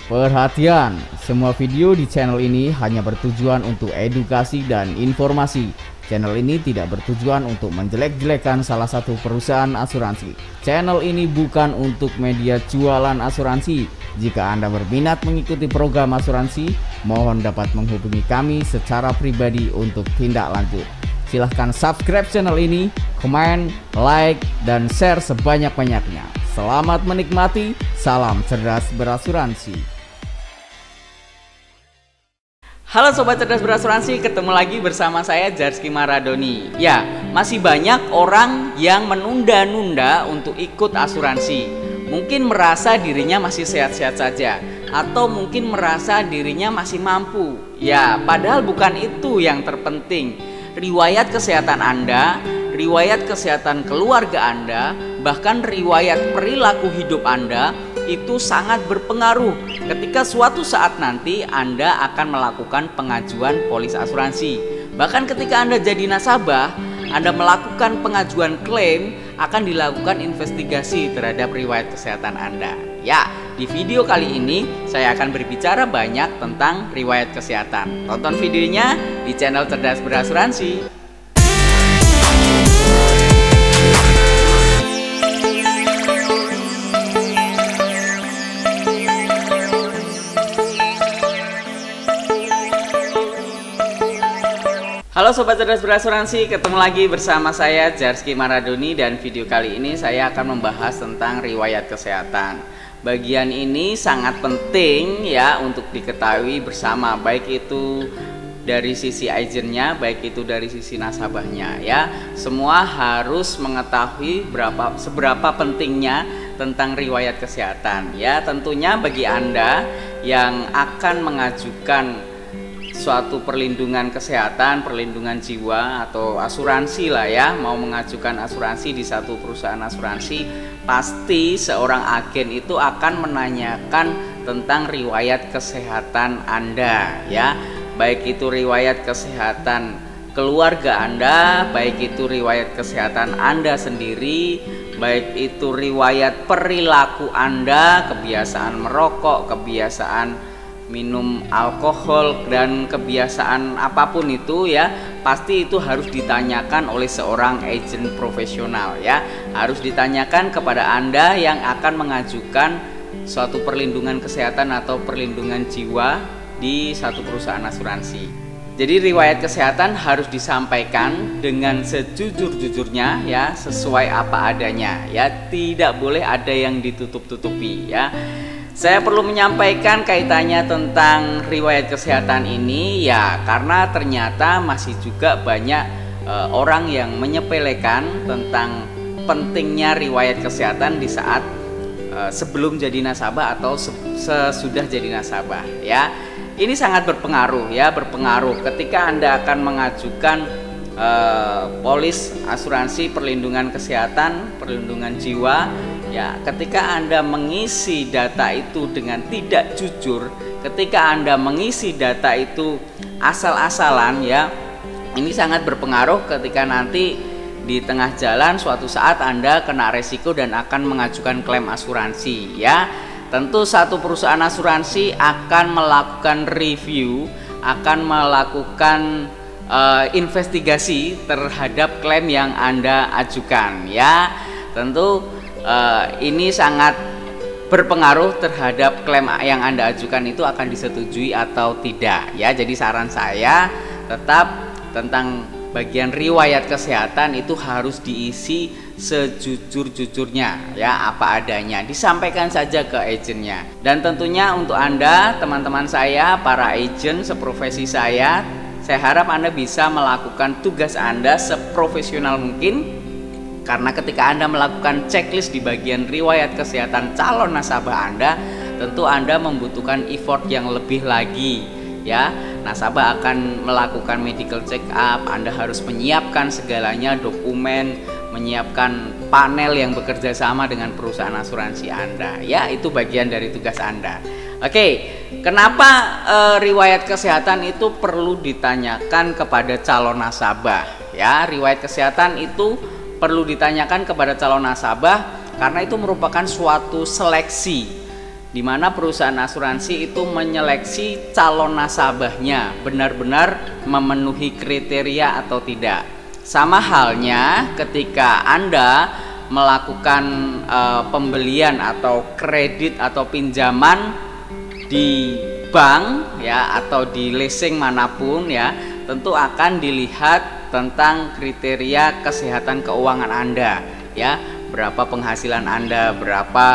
Perhatian, semua video di channel ini hanya bertujuan untuk edukasi dan informasi. Channel ini tidak bertujuan untuk menjelek-jelekan salah satu perusahaan asuransi. Channel ini bukan untuk media jualan asuransi. Jika Anda berminat mengikuti program asuransi, mohon dapat menghubungi kami secara pribadi untuk tindak lanjut. Silahkan subscribe channel ini, komen, like, dan share sebanyak-banyaknya. Selamat menikmati, salam cerdas berasuransi. Halo Sobat Cerdas Berasuransi, ketemu lagi bersama saya Jarski Maradoni. Ya, masih banyak orang yang menunda-nunda untuk ikut asuransi. Mungkin merasa dirinya masih sehat-sehat saja, atau mungkin merasa dirinya masih mampu. Ya, padahal bukan itu yang terpenting. Riwayat kesehatan Anda, riwayat kesehatan keluarga Anda, bahkan riwayat perilaku hidup Anda itu sangat berpengaruh ketika suatu saat nanti Anda akan melakukan pengajuan polis asuransi. Bahkan ketika Anda jadi nasabah, Anda melakukan pengajuan klaim, akan dilakukan investigasi terhadap riwayat kesehatan Anda. Ya, di video kali ini saya akan berbicara banyak tentang riwayat kesehatan. Tonton videonya di channel Cerdas Berasuransi. Halo Sobat Cerdas Berasuransi, ketemu lagi bersama saya Jarski Maradoni, dan video kali ini saya akan membahas tentang riwayat kesehatan. Bagian ini sangat penting ya untuk diketahui bersama, baik itu dari sisi agennya, baik itu dari sisi nasabahnya ya. Semua harus mengetahui seberapa pentingnya tentang riwayat kesehatan ya. Tentunya bagi Anda yang akan mengajukan suatu perlindungan kesehatan, perlindungan jiwa atau asuransi lah ya, mau mengajukan asuransi di satu perusahaan asuransi, pasti seorang agen itu akan menanyakan tentang riwayat kesehatan Anda ya, baik itu riwayat kesehatan keluarga Anda, baik itu riwayat kesehatan Anda sendiri, baik itu riwayat perilaku Anda, kebiasaan merokok, kebiasaan minum alkohol, dan kebiasaan apapun itu ya, pasti itu harus ditanyakan oleh seorang agen profesional ya. Harus ditanyakan kepada Anda yang akan mengajukan suatu perlindungan kesehatan atau perlindungan jiwa di satu perusahaan asuransi. Jadi riwayat kesehatan harus disampaikan dengan sejujur-jujurnya ya, sesuai apa adanya ya, tidak boleh ada yang ditutup-tutupi ya. Saya perlu menyampaikan kaitannya tentang riwayat kesehatan ini ya, karena ternyata masih juga banyak orang yang menyepelekan tentang pentingnya riwayat kesehatan di saat sebelum jadi nasabah atau sesudah jadi nasabah ya. Ini sangat berpengaruh ya, berpengaruh ketika Anda akan mengajukan polis asuransi perlindungan kesehatan, perlindungan jiwa ya. Ketika Anda mengisi data itu dengan tidak jujur, ketika Anda mengisi data itu asal-asalan ya, ini sangat berpengaruh ketika nanti di tengah jalan suatu saat Anda kena resiko dan akan mengajukan klaim asuransi ya. Tentu satu perusahaan asuransi akan melakukan review, akan melakukan investigasi terhadap klaim yang Anda ajukan ya. Tentu ini sangat berpengaruh terhadap klaim yang Anda ajukan itu akan disetujui atau tidak ya. Jadi saran saya tetap tentang bagian riwayat kesehatan itu harus diisi sejujur-jujurnya ya, apa adanya, disampaikan saja ke agennya. Dan tentunya untuk Anda teman-teman saya, para agen seprofesi saya harap Anda bisa melakukan tugas Anda seprofesional mungkin. Karena ketika Anda melakukan checklist di bagian riwayat kesehatan calon nasabah Anda, tentu Anda membutuhkan effort yang lebih lagi ya. Nasabah akan melakukan medical check up, Anda harus menyiapkan segalanya, dokumen, menyiapkan panel yang bekerja sama dengan perusahaan asuransi Anda ya. Itu bagian dari tugas Anda. Oke, kenapa riwayat kesehatan itu perlu ditanyakan kepada calon nasabah ya? Riwayat kesehatan itu perlu ditanyakan kepada calon nasabah karena itu merupakan suatu seleksi di mana perusahaan asuransi itu menyeleksi calon nasabahnya benar-benar memenuhi kriteria atau tidak. Sama halnya ketika Anda melakukan pembelian atau kredit atau pinjaman di bank ya, atau di leasing manapun ya, tentu akan dilihat tentang kriteria kesehatan keuangan Anda ya, berapa penghasilan Anda, berapa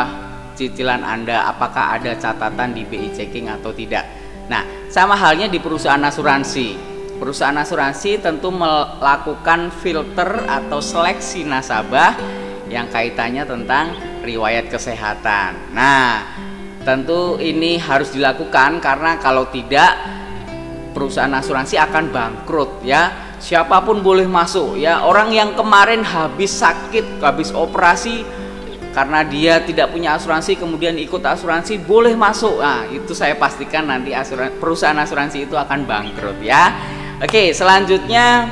cicilan Anda, apakah ada catatan di BI checking atau tidak. Nah, sama halnya di perusahaan asuransi. Perusahaan asuransi tentu melakukan filter atau seleksi nasabah yang kaitannya tentang riwayat kesehatan. Nah, tentu ini harus dilakukan karena kalau tidak perusahaan asuransi akan bangkrut ya. Siapapun boleh masuk ya. Orang yang kemarin habis sakit, habis operasi karena dia tidak punya asuransi kemudian ikut asuransi boleh masuk. Nah, itu saya pastikan nanti perusahaan asuransi itu akan bangkrut ya. Oke, selanjutnya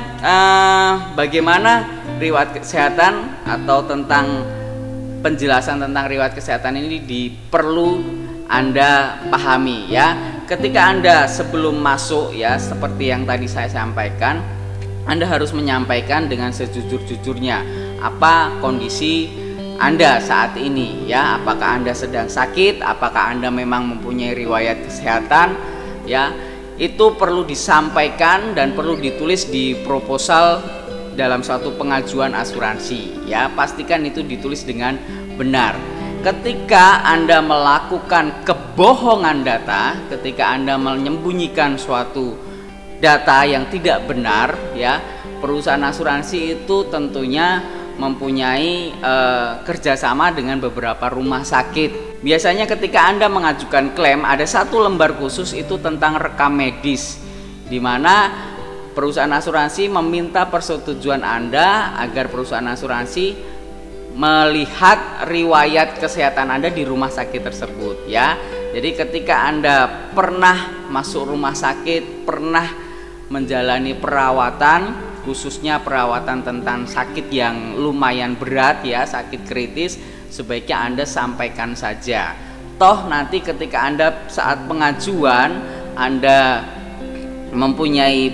bagaimana riwayat kesehatan atau tentang penjelasan tentang riwayat kesehatan ini perlu Anda pahami ya. Ketika Anda sebelum masuk ya, seperti yang tadi saya sampaikan, Anda harus menyampaikan dengan sejujur-jujurnya apa kondisi Anda saat ini ya. Apakah Anda sedang sakit, apakah Anda memang mempunyai riwayat kesehatan ya. Itu perlu disampaikan dan perlu ditulis di proposal dalam suatu pengajuan asuransi ya. Pastikan itu ditulis dengan benar. Ketika Anda melakukan kebohongan data, ketika Anda menyembunyikan suatu data yang tidak benar ya, perusahaan asuransi itu tentunya mempunyai kerjasama dengan beberapa rumah sakit. Biasanya ketika Anda mengajukan klaim ada satu lembar khusus itu tentang rekam medis, di mana perusahaan asuransi meminta persetujuan Anda agar perusahaan asuransi melihat riwayat kesehatan Anda di rumah sakit tersebut ya. Jadi ketika Anda pernah masuk rumah sakit, pernah menjalani perawatan, khususnya perawatan tentang sakit yang lumayan berat ya, sakit kritis, sebaiknya Anda sampaikan saja. Toh nanti ketika Anda saat pengajuan Anda mempunyai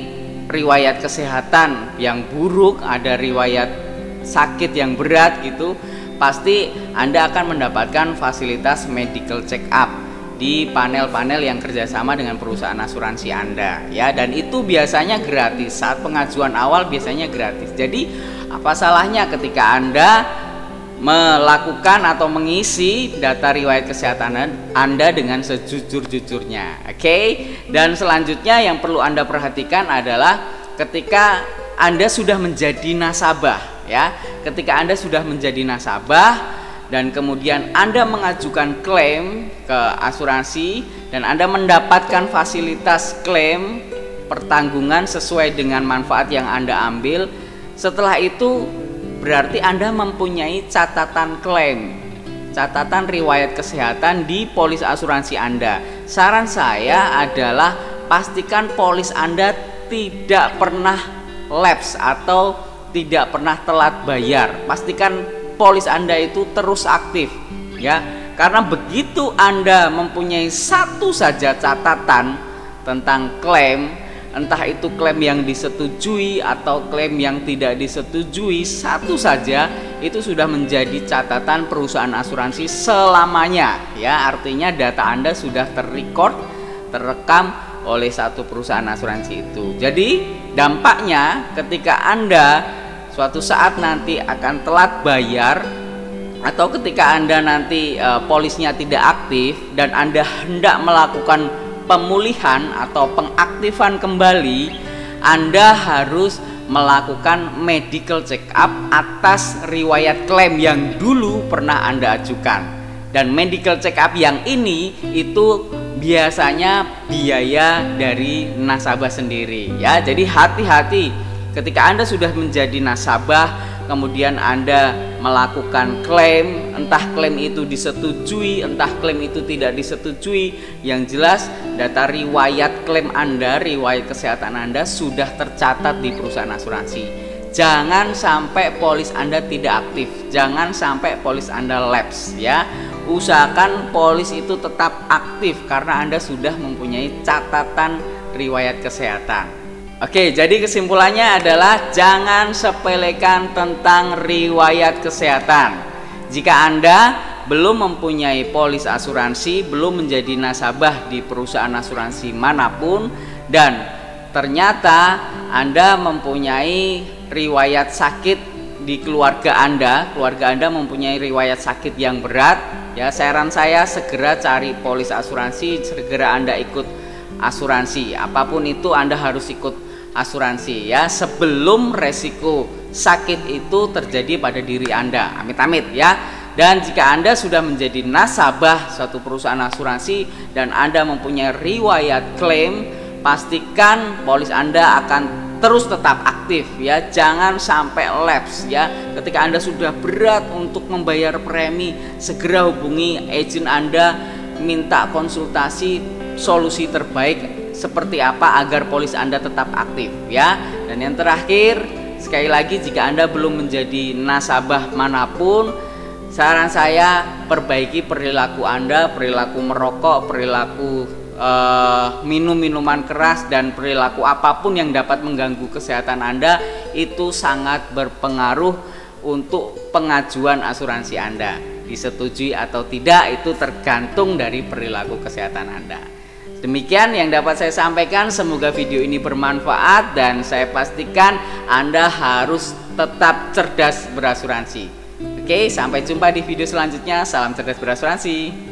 riwayat kesehatan yang buruk, ada riwayat sakit yang berat gitu, pasti Anda akan mendapatkan fasilitas medical check up di panel-panel yang kerjasama dengan perusahaan asuransi Anda ya, dan itu biasanya gratis. Saat pengajuan awal biasanya gratis. Jadi apa salahnya ketika Anda melakukan atau mengisi data riwayat kesehatan Anda dengan sejujur-jujurnya. Oke. Dan selanjutnya yang perlu Anda perhatikan adalah ketika Anda sudah menjadi nasabah ya. Ketika Anda sudah menjadi nasabah dan kemudian Anda mengajukan klaim ke asuransi dan Anda mendapatkan fasilitas klaim pertanggungan sesuai dengan manfaat yang Anda ambil, setelah itu berarti Anda mempunyai catatan klaim, catatan riwayat kesehatan di polis asuransi Anda. Saran saya adalah pastikan polis Anda tidak pernah lapse atau tidak pernah telat bayar. Pastikan polis Anda itu terus aktif ya, karena begitu Anda mempunyai satu saja catatan tentang klaim, entah itu klaim yang disetujui atau klaim yang tidak disetujui, satu saja itu sudah menjadi catatan perusahaan asuransi selamanya ya. Artinya data Anda sudah terekam oleh satu perusahaan asuransi itu. Jadi dampaknya ketika Anda suatu saat nanti akan telat bayar atau ketika Anda nanti polisnya tidak aktif dan Anda hendak melakukan pemulihan atau pengaktifan kembali, Anda harus melakukan medical check up atas riwayat klaim yang dulu pernah Anda ajukan. Dan medical check up yang ini itu biasanya biaya dari nasabah sendiri ya. Jadi hati-hati ketika Anda sudah menjadi nasabah, kemudian Anda melakukan klaim, entah klaim itu disetujui, entah klaim itu tidak disetujui, yang jelas data riwayat klaim Anda, riwayat kesehatan Anda sudah tercatat di perusahaan asuransi. Jangan sampai polis Anda tidak aktif, jangan sampai polis Anda lapse ya. usahakan polis itu tetap aktif karena Anda sudah mempunyai catatan riwayat kesehatan. Oke, jadi kesimpulannya adalah jangan sepelekan tentang riwayat kesehatan. Jika Anda belum mempunyai polis asuransi, belum menjadi nasabah di perusahaan asuransi manapun, dan ternyata Anda mempunyai riwayat sakit di keluarga Anda mempunyai riwayat sakit yang berat, ya saran saya segera cari polis asuransi, segera Anda ikut asuransi. Apapun itu Anda harus ikut asuransi ya, sebelum resiko sakit itu terjadi pada diri Anda. Amit-amit ya. Dan jika Anda sudah menjadi nasabah suatu perusahaan asuransi dan Anda mempunyai riwayat klaim, pastikan polis Anda akan terus tetap aktif ya, jangan sampai lapse ya. Ketika Anda sudah berat untuk membayar premi, segera hubungi agen Anda, minta konsultasi solusi terbaik seperti apa agar polis Anda tetap aktif ya. Dan yang terakhir, sekali lagi, jika Anda belum menjadi nasabah manapun, saran saya perbaiki perilaku Anda, perilaku merokok, perilaku minum minuman keras, dan perilaku apapun yang dapat mengganggu kesehatan Anda. Itu sangat berpengaruh untuk pengajuan asuransi Anda. Disetujui atau tidak itu tergantung dari perilaku kesehatan Anda. Demikian yang dapat saya sampaikan, semoga video ini bermanfaat dan saya pastikan Anda harus tetap cerdas berasuransi. Oke, sampai jumpa di video selanjutnya. Salam cerdas berasuransi.